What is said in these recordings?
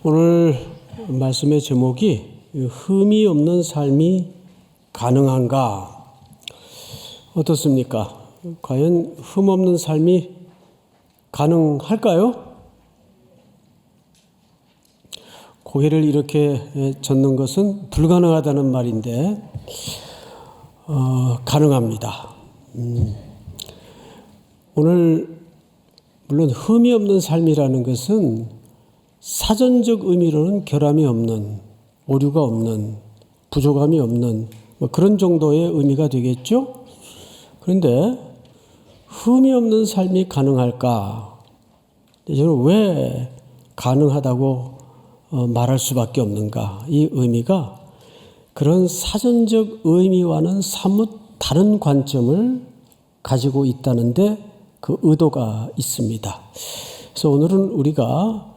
오늘 말씀의 제목이 흠이 없는 삶이 가능한가? 어떻습니까? 과연 흠 없는 삶이 가능할까요? 고개를 이렇게 젓는 것은 불가능하다는 말인데 가능합니다. 오늘 물론 흠이 없는 삶이라는 것은 사전적 의미로는 결함이 없는, 오류가 없는, 부족함이 없는 그런 정도의 의미가 되겠죠? 그런데 흠이 없는 삶이 가능할까? 저는 왜 가능하다고 말할 수밖에 없는가? 이 의미가 그런 사전적 의미와는 사뭇 다른 관점을 가지고 있다는데 그 의도가 있습니다. 그래서 오늘은 우리가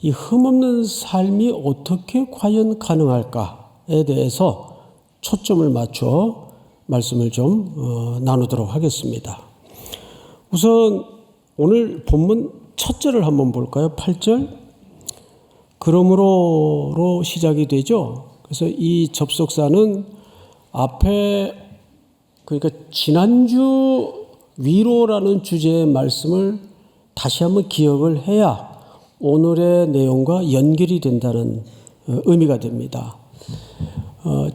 이 흠없는 삶이 어떻게 과연 가능할까에 대해서 초점을 맞춰 말씀을 좀 나누도록 하겠습니다. 우선 오늘 본문 첫 절을 한번 볼까요? 8절. 그러므로로 시작이 되죠. 그래서 이 접속사는 앞에 그러니까 지난주 위로라는 주제의 말씀을 다시 한번 기억을 해야 오늘의 내용과 연결이 된다는 의미가 됩니다.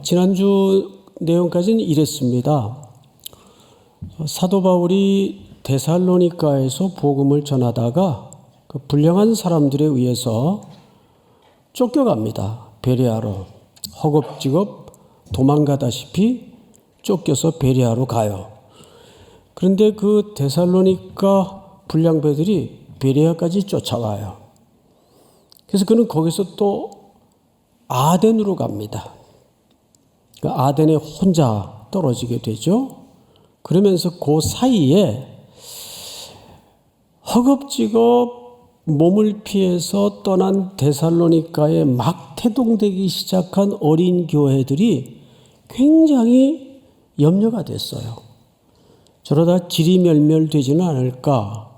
지난주 내용까지는 이랬습니다. 사도 바울이 데살로니가에서 복음을 전하다가 그 불량한 사람들에 의해서 쫓겨갑니다. 베레아로 허겁지겁 도망가다시피 쫓겨서 베레아로 가요. 그런데 그 데살로니가 불량배들이 베레아까지 쫓아와요. 그래서 그는 거기서 또 아덴으로 갑니다. 아덴에 혼자 떨어지게 되죠. 그러면서 그 사이에 허겁지겁 몸을 피해서 떠난 데살로니가에 막 태동되기 시작한 어린 교회들이 굉장히 염려가 됐어요. 저러다 지리멸멸되지는 않을까.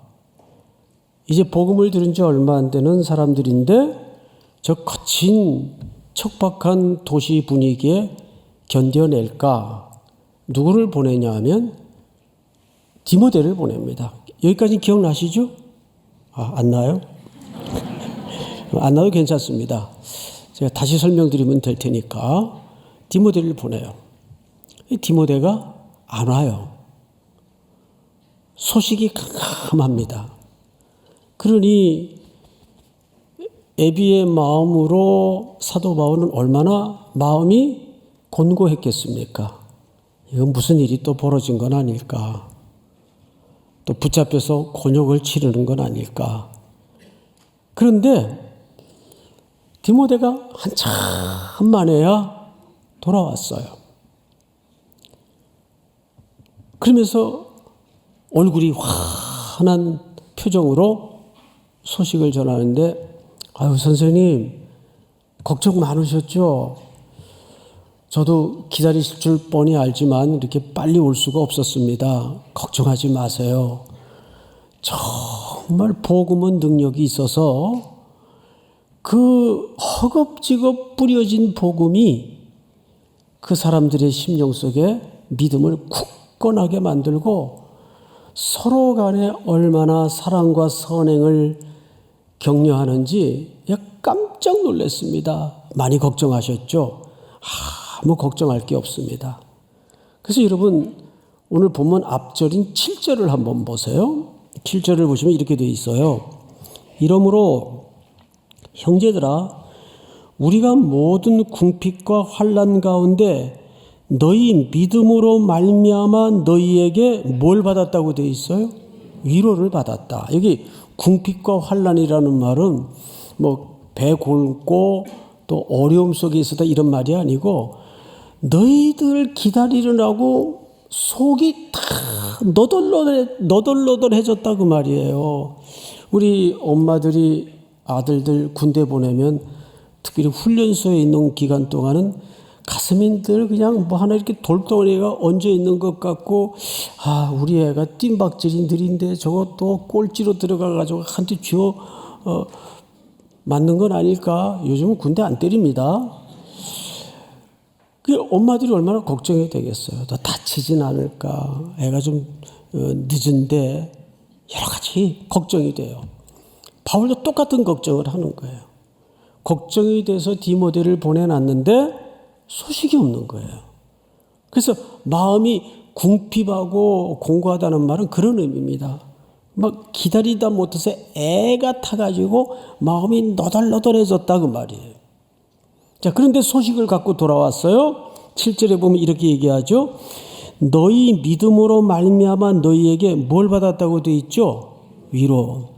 이제 복음을 들은 지 얼마 안 되는 사람들인데 저 거친 척박한 도시 분위기에 견뎌낼까. 누구를 보내냐 하면 디모데를 보냅니다. 여기까지 기억나시죠? 안 나요? 안 나도 괜찮습니다. 제가 다시 설명드리면 될 테니까 디모데를 보내요. 디모데가 안 와요. 소식이 캄캄합니다. 그러니 애비의 마음으로 사도 바울은 얼마나 마음이 곤고했겠습니까? 이건 무슨 일이 또 벌어진 건 아닐까? 또 붙잡혀서 곤욕을 치르는 건 아닐까? 그런데 디모데가 한참 만에야 돌아왔어요. 그러면서 얼굴이 환한 표정으로 소식을 전하는데, 아유, 선생님, 걱정 많으셨죠? 저도 기다리실 줄 뻔히 알지만 이렇게 빨리 올 수가 없었습니다. 걱정하지 마세요. 정말 복음은 능력이 있어서 그 허겁지겁 뿌려진 복음이 그 사람들의 심령 속에 믿음을 굳건하게 만들고 서로 간에 얼마나 사랑과 선행을 격려하는지 깜짝 놀랐습니다. 많이 걱정하셨죠? 아무 걱정할 게 없습니다. 그래서 여러분 오늘 본문 앞절인 7절을 한번 보세요. 7절을 보시면 이렇게 되어 있어요. 이러므로 형제들아 우리가 모든 궁핍과 환난 가운데 너희 믿음으로 말미암아 너희에게 뭘 받았다고 되어 있어요? 위로를 받았다. 여기 궁핍과 환난이라는 말은 뭐 배 곪고 또 어려움 속에 있었다 이런 말이 아니고 너희들 기다리느라고 속이 다 너덜너덜해졌다 그 말이에요. 우리 엄마들이 아들들 군대 보내면 특히 훈련소에 있는 기간 동안은 가슴이 늘 그냥 뭐 하나 이렇게 돌덩어리가 얹어 있는 것 같고, 아, 우리 애가 뜀박질이 느린데 저것도 꼴찌로 들어가가지고 한테 쥐어 맞는 건 아닐까? 요즘은 군대 안 때립니다. 그 엄마들이 얼마나 걱정이 되겠어요. 너 다치진 않을까? 애가 좀 늦은데 여러 가지 걱정이 돼요. 바울도 똑같은 걱정을 하는 거예요. 걱정이 돼서 디모데를 보내놨는데 소식이 없는 거예요. 그래서 마음이 궁핍하고 공고하다는 말은 그런 의미입니다. 막 기다리다 못해서 애가 타가지고 마음이 너덜너덜해졌다 그 말이에요. 자, 그런데 소식을 갖고 돌아왔어요. 7절에 보면 이렇게 얘기하죠. 너희 믿음으로 말미암아 너희에게 뭘 받았다고 되어 있죠? 위로.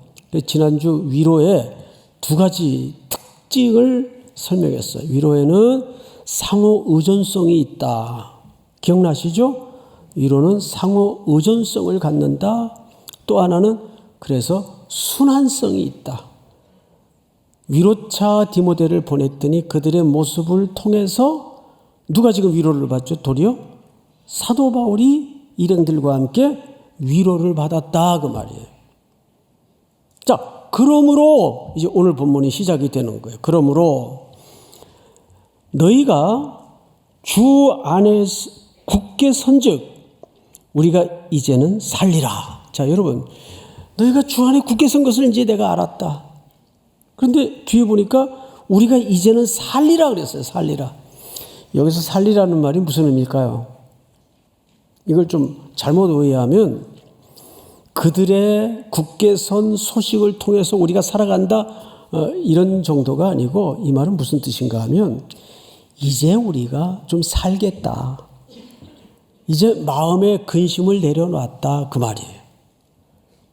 지난주 위로에 두 가지 특징을 설명했어요. 위로에는 상호 의존성이 있다. 기억나시죠? 위로는 상호 의존성을 갖는다. 또 하나는 그래서 순환성이 있다. 위로차 디모데를 보냈더니 그들의 모습을 통해서 누가 지금 위로를 받죠? 도리어 사도 바울이 일행들과 함께 위로를 받았다 그 말이에요. 자, 그러므로 이제 오늘 본문이 시작이 되는 거예요. 그러므로 너희가 주 안에 굳게 선즉 우리가 이제는 살리라. 자, 여러분, 너희가 주 안에 굳게 선 것을 이제 내가 알았다. 그런데 뒤에 보니까 우리가 이제는 살리라 그랬어요. 살리라. 여기서 살리라는 말이 무슨 의미일까요? 이걸 좀 잘못 오해하면 그들의 굳게 선 소식을 통해서 우리가 살아간다 이런 정도가 아니고 이 말은 무슨 뜻인가 하면 이제 우리가 좀 살겠다. 이제 마음의 근심을 내려놨다 그 말이에요.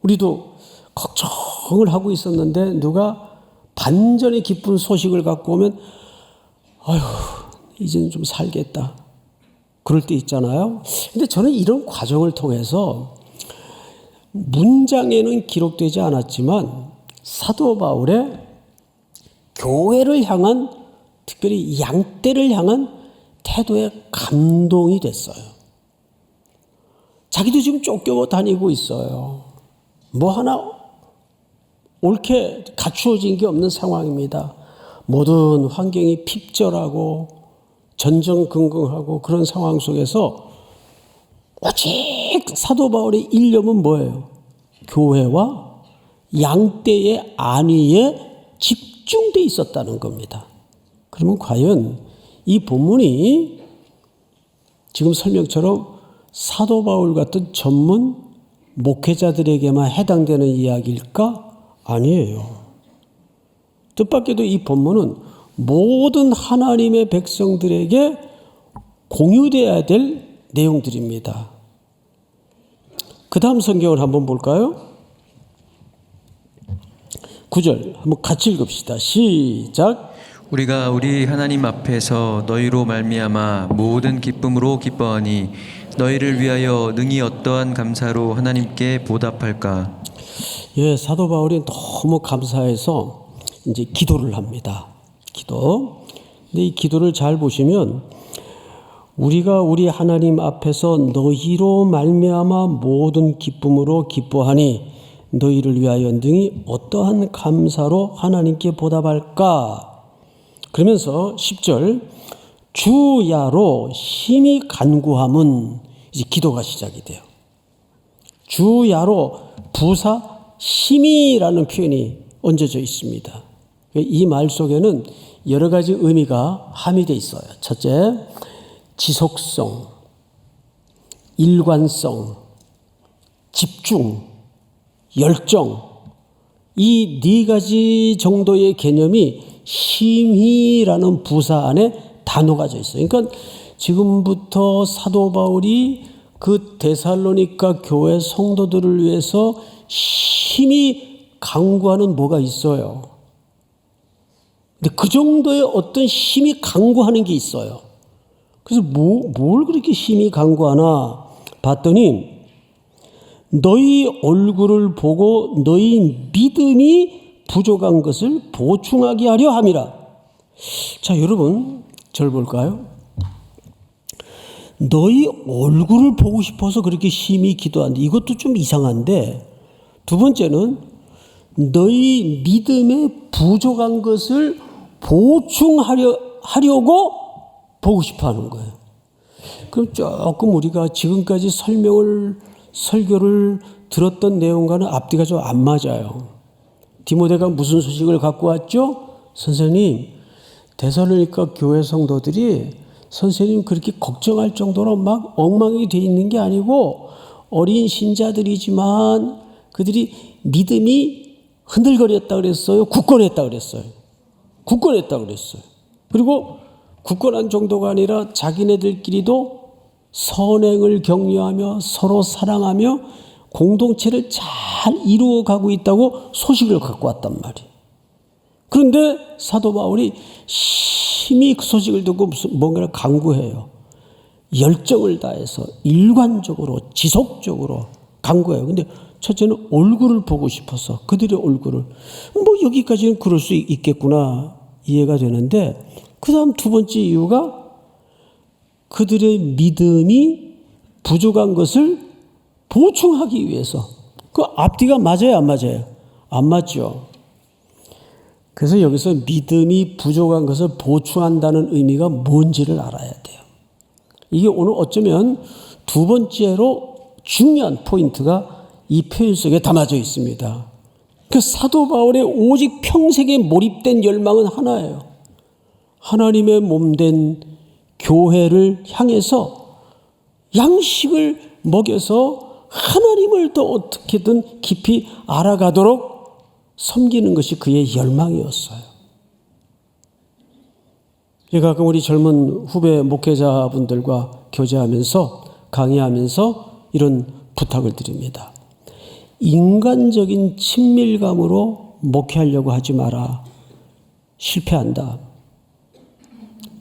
우리도 걱정을 하고 있었는데 누가 반전의 기쁜 소식을 갖고 오면 아휴 이제는 좀 살겠다. 그럴 때 있잖아요. 근데 저는 이런 과정을 통해서 문장에는 기록되지 않았지만 사도 바울의 교회를 향한 특별히 양떼를 향한 태도에 감동이 됐어요. 자기도 지금 쫓겨 다니고 있어요. 뭐 하나 옳게 갖추어진 게 없는 상황입니다. 모든 환경이 핍절하고 전전긍긍하고 그런 상황 속에서 오직 사도 바울의 일념은 뭐예요? 교회와 양떼의 안위에 집중돼 있었다는 겁니다. 그러면 과연 이 본문이 지금 설명처럼 사도 바울 같은 전문 목회자들에게만 해당되는 이야기일까? 아니에요. 뜻밖에도 이 본문은 모든 하나님의 백성들에게 공유되어야 될 내용들입니다. 그 다음 성경을 한번 볼까요? 9절 한번 같이 읽읍시다. 시작. 우리가 우리 하나님 앞에서 너희로 말미암아 모든 기쁨으로 기뻐하니 너희를 위하여 능히 어떠한 감사로 하나님께 보답할까? 예, 사도 바울이 너무 감사해서 이제 기도를 합니다. 기도. 근데 이 기도를 잘 보시면 우리가 우리 하나님 앞에서 너희로 말미암아 모든 기쁨으로 기뻐하니 너희를 위하여 능히 어떠한 감사로 하나님께 보답할까? 그러면서 10절 주야로 심히 간구함은 이제 기도가 시작이 돼요. 주야로 부사 심히라는 표현이 얹어져 있습니다. 이 말 속에는 여러 가지 의미가 함유되어 있어요. 첫째, 지속성, 일관성, 집중, 열정, 이 네 가지 정도의 개념이 심히라는 부사 안에 다 녹아져 있어요. 그러니까 지금부터 사도 바울이 그 데살로니가 교회 성도들을 위해서 심히 간구하는 뭐가 있어요. 근데 그 정도의 어떤 심히 간구하는 게 있어요. 그래서 뭘 그렇게 심히 간구하나 봤더니 너희 얼굴을 보고 너희 믿음이 부족한 것을 보충하게 하려 함이라. 자, 여러분 절 볼까요? 너희 얼굴을 보고 싶어서 그렇게 심히 기도한다. 이것도 좀 이상한데 두 번째는 너희 믿음에 부족한 것을 보충하려고 보고 싶어 하는 거예요. 그럼 조금 우리가 지금까지 설교를 들었던 내용과는 앞뒤가 좀 안 맞아요. 디모데가 무슨 소식을 갖고 왔죠? 선생님, 데살로니가 교회 성도들이 선생님 그렇게 걱정할 정도로 막 엉망이 돼 있는 게 아니고 어린 신자들이지만 그들이 믿음이 흔들거렸다 그랬어요? 굳건했다 그랬어요? 굳건했다 그랬어요. 그리고 굳건한 정도가 아니라 자기네들끼리도 선행을 격려하며 서로 사랑하며 공동체를 잘 이루어가고 있다고 소식을 갖고 왔단 말이에요. 그런데 사도 바울이 심히 그 소식을 듣고 뭔가를 강구해요. 열정을 다해서 일관적으로 지속적으로 강구해요. 근데 첫째는 얼굴을 보고 싶어서 그들의 얼굴을 여기까지는 그럴 수 있겠구나 이해가 되는데 그 다음 두 번째 이유가 그들의 믿음이 부족한 것을 보충하기 위해서. 그 앞뒤가 맞아요, 안 맞아요? 안 맞죠. 그래서 여기서 믿음이 부족한 것을 보충한다는 의미가 뭔지를 알아야 돼요. 이게 오늘 어쩌면 두 번째로 중요한 포인트가 이 표현 속에 담아져 있습니다. 그 사도 바울의 오직 평생에 몰입된 열망은 하나예요. 하나님의 몸된 교회를 향해서 양식을 먹여서 하나님을 더 어떻게든 깊이 알아가도록 섬기는 것이 그의 열망이었어요. 제가 가끔 우리 젊은 후배 목회자분들과 교제하면서 강의하면서 이런 부탁을 드립니다. 인간적인 친밀감으로 목회하려고 하지 마라. 실패한다.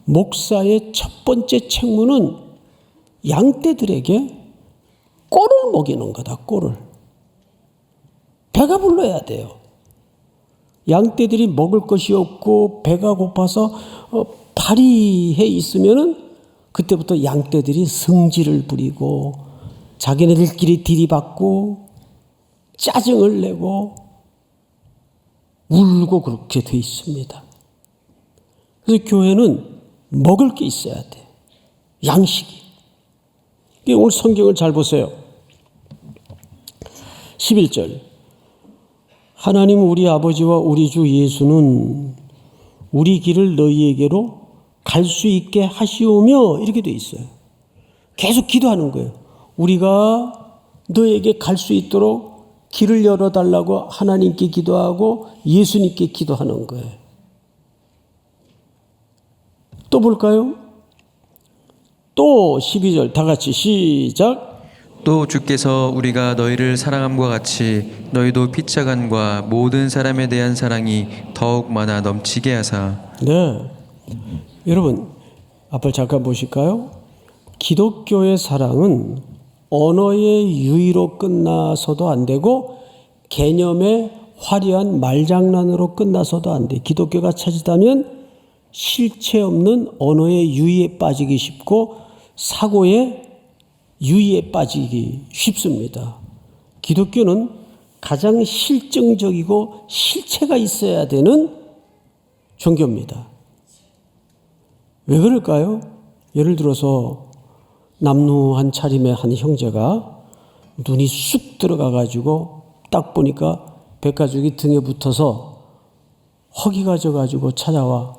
목사의 첫 번째 책무는 양떼들에게 꼴을 먹이는 거다. 꼴을. 배가 불러야 돼요. 양떼들이 먹을 것이 없고 배가 고파서 파리해 있으면은 그때부터 양떼들이 성질을 부리고 자기네들끼리 들이받고 짜증을 내고 울고 그렇게 돼 있습니다. 그래서 교회는 먹을 게 있어야 돼. 양식이. 오늘 성경을 잘 보세요. 11절. 하나님 우리 아버지와 우리 주 예수는 우리 길을 너희에게로 갈 수 있게 하시오며 이렇게 돼 있어요. 계속 기도하는 거예요. 우리가 너에게 갈 수 있도록 길을 열어달라고 하나님께 기도하고 예수님께 기도하는 거예요. 또 볼까요? 또 12절 다 같이 시작. 또 주께서 우리가 너희를 사랑함과 같이 너희도 핏자간과 모든 사람에 대한 사랑이 더욱 많아 넘치게 하사. 네, 여러분 앞을 잠깐 보실까요? 기독교의 사랑은 언어의 유의로 끝나서도 안 되고 개념의 화려한 말장난으로 끝나서도 안 돼. 기독교가 찾으다면 실체 없는 언어의 유의에 빠지기 쉽고 사고의 유의에 빠지기 쉽습니다. 기독교는 가장 실증적이고 실체가 있어야 되는 종교입니다. 왜 그럴까요? 예를 들어서 남루한 차림의 한 형제가 눈이 쑥 들어가가지고 딱 보니까 백가죽이 등에 붙어서 허기가 져가지고 찾아와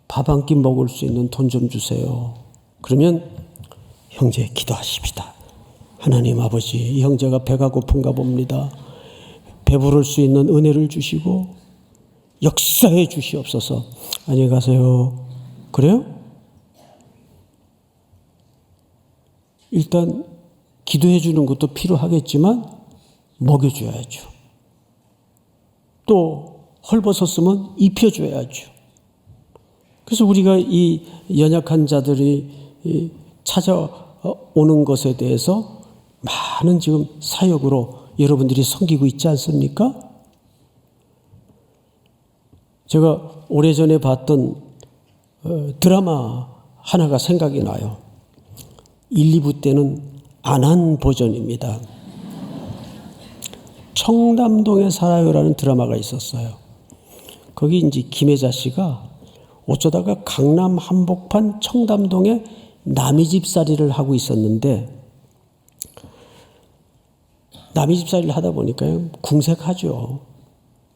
밥 한 끼 먹을 수 있는 돈 좀 주세요. 그러면 형제 기도하십시다. 하나님 아버지, 이 형제가 배가 고픈가 봅니다. 배부를 수 있는 은혜를 주시고 역사해 주시옵소서. 안녕히 가세요. 그래요? 일단 기도해 주는 것도 필요하겠지만 먹여줘야죠. 또 헐벗었으면 입혀줘야죠. 그래서 우리가 이 연약한 자들이 찾아오는 것에 대해서 많은 지금 사역으로 여러분들이 섬기고 있지 않습니까? 제가 오래전에 봤던 드라마 하나가 생각이 나요. 1, 2부 때는 안 한 버전입니다. 청담동에 살아요라는 드라마가 있었어요. 거기 이제 김혜자 씨가 어쩌다가 강남 한복판 청담동에 남의 집살이를 하고 있었는데, 남의 집살이를 하다 보니까요, 궁색하죠.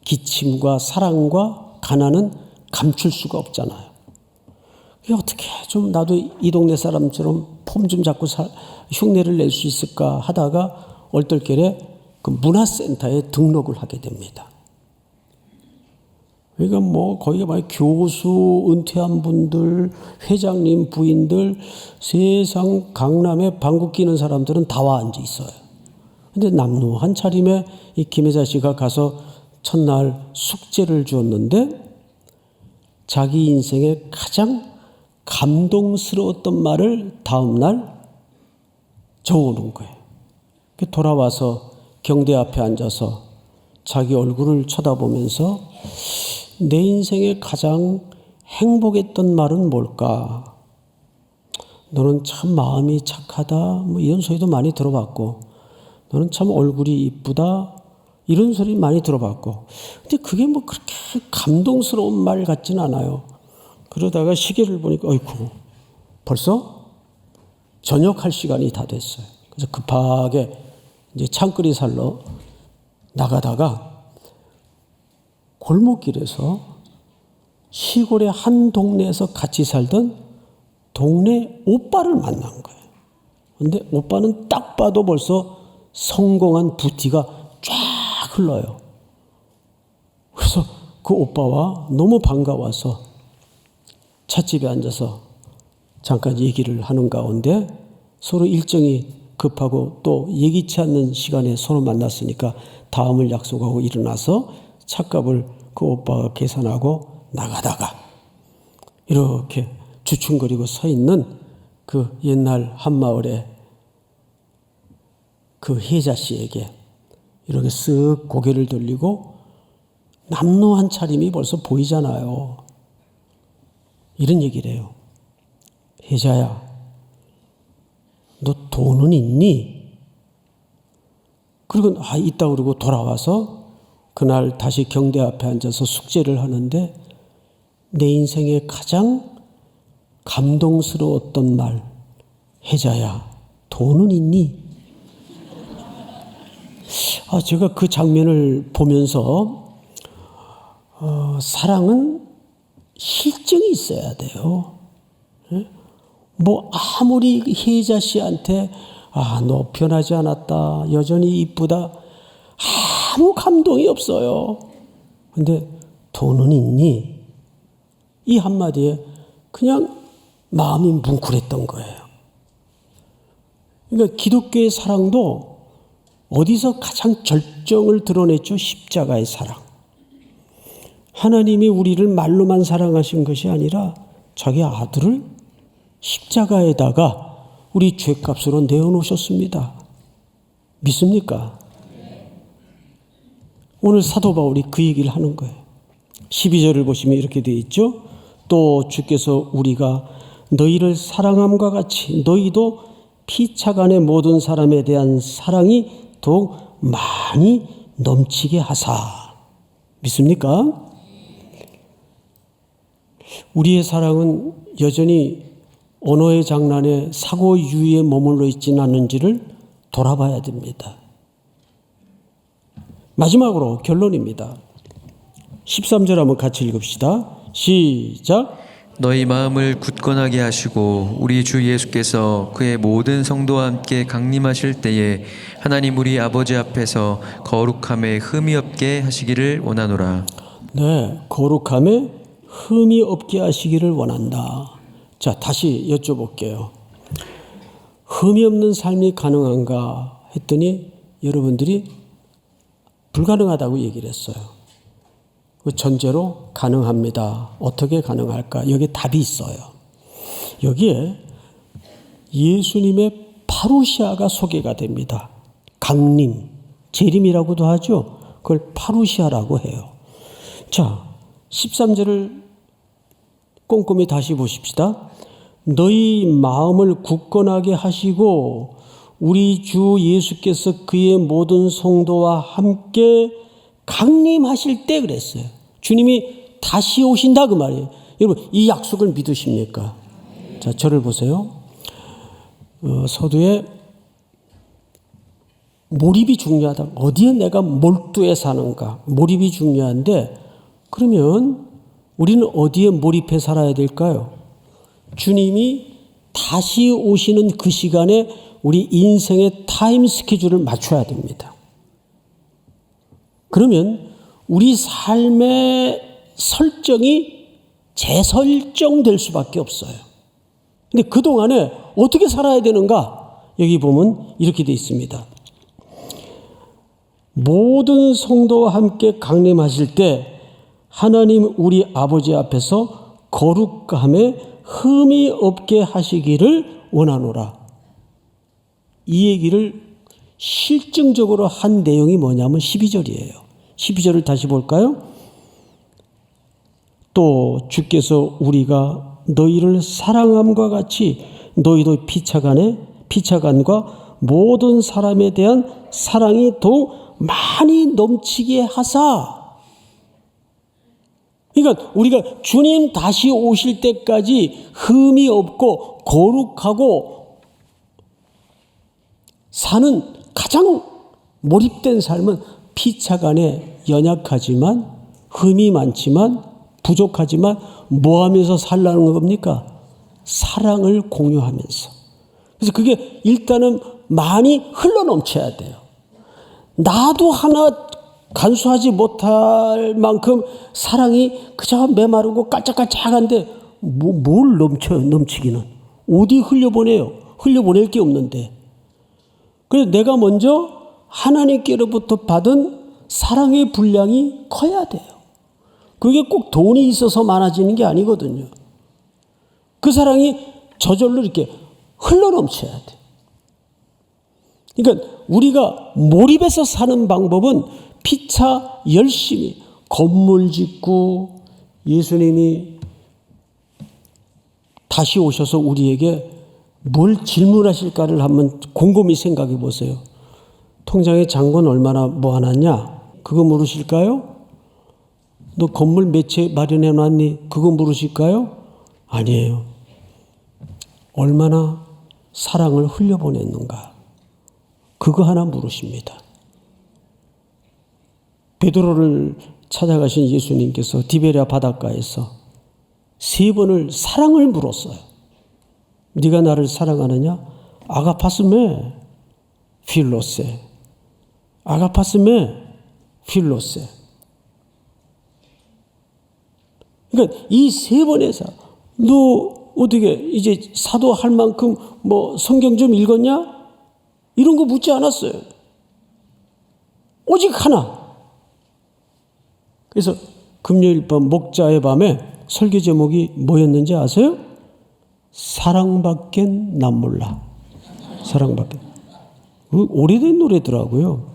기침과 사랑과 가난은 감출 수가 없잖아요. 이게 어떻게 좀 나도 이 동네 사람처럼 폼 좀 잡고 흉내를 낼 수 있을까 하다가 얼떨결에 그 문화센터에 등록을 하게 됩니다. 그러니까 뭐 거기가 막 교수 은퇴한 분들, 회장님 부인들, 세상 강남에 방귀 끼는 사람들은 다 와 앉아 있어요. 근데 남루한 차림에 이 김혜자 씨가 가서 첫날 숙제를 주었는데, 자기 인생에 가장 감동스러웠던 말을 다음날 적어놓은 거예요. 돌아와서 경대 앞에 앉아서 자기 얼굴을 쳐다보면서 내 인생에 가장 행복했던 말은 뭘까? 너는 참 마음이 착하다. 뭐 이런 소리도 많이 들어봤고, 너는 참 얼굴이 이쁘다. 이런 소리 많이 들어봤고, 근데 그게 뭐 그렇게 감동스러운 말 같진 않아요. 그러다가 시계를 보니까 어이쿠, 벌써 저녁할 시간이 다 됐어요. 그래서 급하게 이제 창거리 살러 나가다가 골목길에서 시골의 한 동네에서 같이 살던 동네 오빠를 만난 거예요. 근데 오빠는 딱 봐도 벌써 성공한 부티가 쫙 흘러요. 그래서 그 오빠와 너무 반가워서 찻집에 앉아서 잠깐 얘기를 하는 가운데 서로 일정이 급하고 또 예기치 않는 시간에 서로 만났으니까 다음을 약속하고 일어나서 찻값을 그 오빠가 계산하고 나가다가 이렇게 주춤거리고 서 있는 그 옛날 한마을의 그 혜자 씨에게 이렇게 쓱 고개를 돌리고 남루한 차림이 벌써 보이잖아요. 이런 얘기를 해요. 혜자야, 너 돈은 있니? 그리고 있다 그러고 돌아와서 그날 다시 경대 앞에 앉아서 숙제를 하는데, 내 인생에 가장 감동스러웠던 말, 혜자야, 돈은 있니? 제가 그 장면을 보면서 사랑은 실증이 있어야 돼요. 뭐 아무리 혜자 씨한테 너 변하지 않았다, 여전히 이쁘다, 아무 감동이 없어요. 근데 돈은 있니? 이 한마디에 그냥 마음이 뭉클했던 거예요. 그러니까 기독교의 사랑도 어디서 가장 절정을 드러냈죠? 십자가의 사랑. 하나님이 우리를 말로만 사랑하신 것이 아니라 자기 아들을 십자가에다가 우리 죄값으로 내어놓으셨습니다. 믿습니까? 오늘 사도 바울이 그 얘기를 하는 거예요. 12절을 보시면 이렇게 되어 있죠. 또 주께서 우리가 너희를 사랑함과 같이 너희도 피차간의 모든 사람에 대한 사랑이 더욱 많이 넘치게 하사. 믿습니까? 우리의 사랑은 여전히 언어의 장난에 사고 유의에 머물러 있지는 않은지를 돌아봐야 됩니다. 마지막으로 결론입니다. 13절 한번 같이 읽읍시다. 시작. 너희 마음을 굳건하게 하시고 우리 주 예수께서 그의 모든 성도와 함께 강림하실 때에 하나님 우리 아버지 앞에서 거룩함에 흠이 없게 하시기를 원하노라. 네, 거룩함에 흠이 없게 하시기를 원한다. 자, 다시 여쭤볼게요. 흠이 없는 삶이 가능한가 했더니 여러분들이 불가능하다고 얘기를 했어요. 그 전제로 가능합니다. 어떻게 가능할까? 여기에 답이 있어요. 여기에 예수님의 파루시아가 소개가 됩니다. 강림, 재림이라고도 하죠. 그걸 파루시아라고 해요. 자, 13절을 꼼꼼히 다시 보십시다. 너희 마음을 굳건하게 하시고 우리 주 예수께서 그의 모든 성도와 함께 강림하실 때 그랬어요. 주님이 다시 오신다 그 말이에요. 여러분 이 약속을 믿으십니까? 자, 저를 보세요. 서두에 몰입이 중요하다. 어디에 내가 몰두해 사는가. 몰입이 중요한데 그러면 우리는 어디에 몰입해 살아야 될까요? 주님이 다시 오시는 그 시간에 우리 인생의 타임 스케줄을 맞춰야 됩니다. 그러면 우리 삶의 설정이 재설정될 수밖에 없어요. 근데 그동안에 어떻게 살아야 되는가? 여기 보면 이렇게 되어 있습니다. 모든 성도와 함께 강림하실 때 하나님 우리 아버지 앞에서 거룩함에 흠이 없게 하시기를 원하노라. 이 얘기를 실증적으로 한 내용이 뭐냐면 12절이에요. 12절을 다시 볼까요? 또 주께서 우리가 너희를 사랑함과 같이 너희도 피차간과 모든 사람에 대한 사랑이 더욱 많이 넘치게 하사. 그러니까 우리가 주님 다시 오실 때까지 흠이 없고 거룩하고 사는 가장 몰입된 삶은 피차간에 연약하지만 흠이 많지만 부족하지만 뭐 하면서 살라는 겁니까? 사랑을 공유하면서. 그래서 그게 일단은 많이 흘러넘쳐야 돼요. 나도 하나 간수하지 못할 만큼 사랑이 그저 메마르고 깔짝깔짝한데 뭘 넘치기는. 어디 흘려보내요? 흘려보낼 게 없는데. 그래서 내가 먼저 하나님께로부터 받은 사랑의 분량이 커야 돼요. 그게 꼭 돈이 있어서 많아지는 게 아니거든요. 그 사랑이 저절로 이렇게 흘러넘쳐야 돼. 그러니까 우리가 몰입해서 사는 방법은 피차 열심히 건물 짓고 예수님이 다시 오셔서 우리에게 뭘 질문하실까를 한번 곰곰이 생각해 보세요. 통장에 잔고는 얼마나 모아놨냐? 그거 물으실까요? 너 건물 몇 채 마련해 놨니? 그거 물으실까요? 아니에요. 얼마나 사랑을 흘려보냈는가? 그거 하나 물으십니다. 베드로를 찾아가신 예수님께서 디베랴 바닷가에서 3번을 사랑을 물었어요. 네가 나를 사랑하느냐? 아가파스메 필로세. 아가파스메 필로세. 그러니까 이 3번에서 너 어떻게 이제 사도할 만큼 뭐 성경 좀 읽었냐? 이런 거 묻지 않았어요. 오직 하나. 그래서 금요일 밤 목자의 밤에 설교 제목이 뭐였는지 아세요? 사랑밖엔 난 몰라. 사랑밖엔. 오래된 노래더라고요.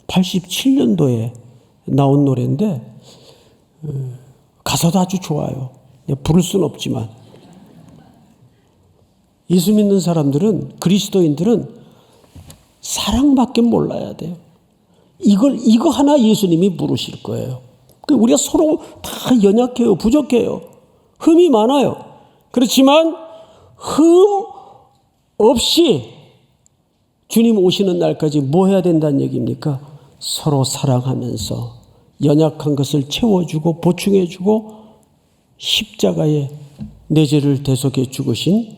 87년도에 나온 노래인데 가사도 아주 좋아요. 부를 수는 없지만. 예수 믿는 사람들은, 그리스도인들은 사랑밖에 몰라야 돼요. 이거 하나 예수님이 물으실 거예요. 우리가 서로 다 연약해요. 부족해요. 흠이 많아요. 그렇지만 흠 없이 주님 오시는 날까지 뭐 해야 된다는 얘기입니까? 서로 사랑하면서 연약한 것을 채워주고 보충해주고 십자가에 내 죄를 대속해 죽으신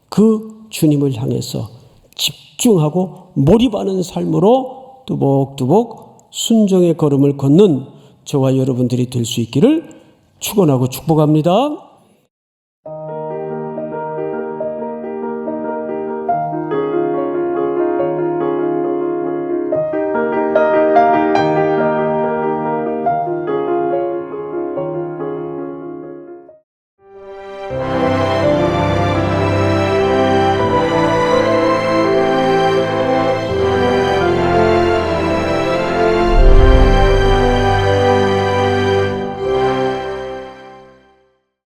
그 주님을 향해서 집중하고 몰입하는 삶으로 뚜벅뚜벅 순종의 걸음을 걷는 저와 여러분들이 될 수 있기를 축원하고 축복합니다.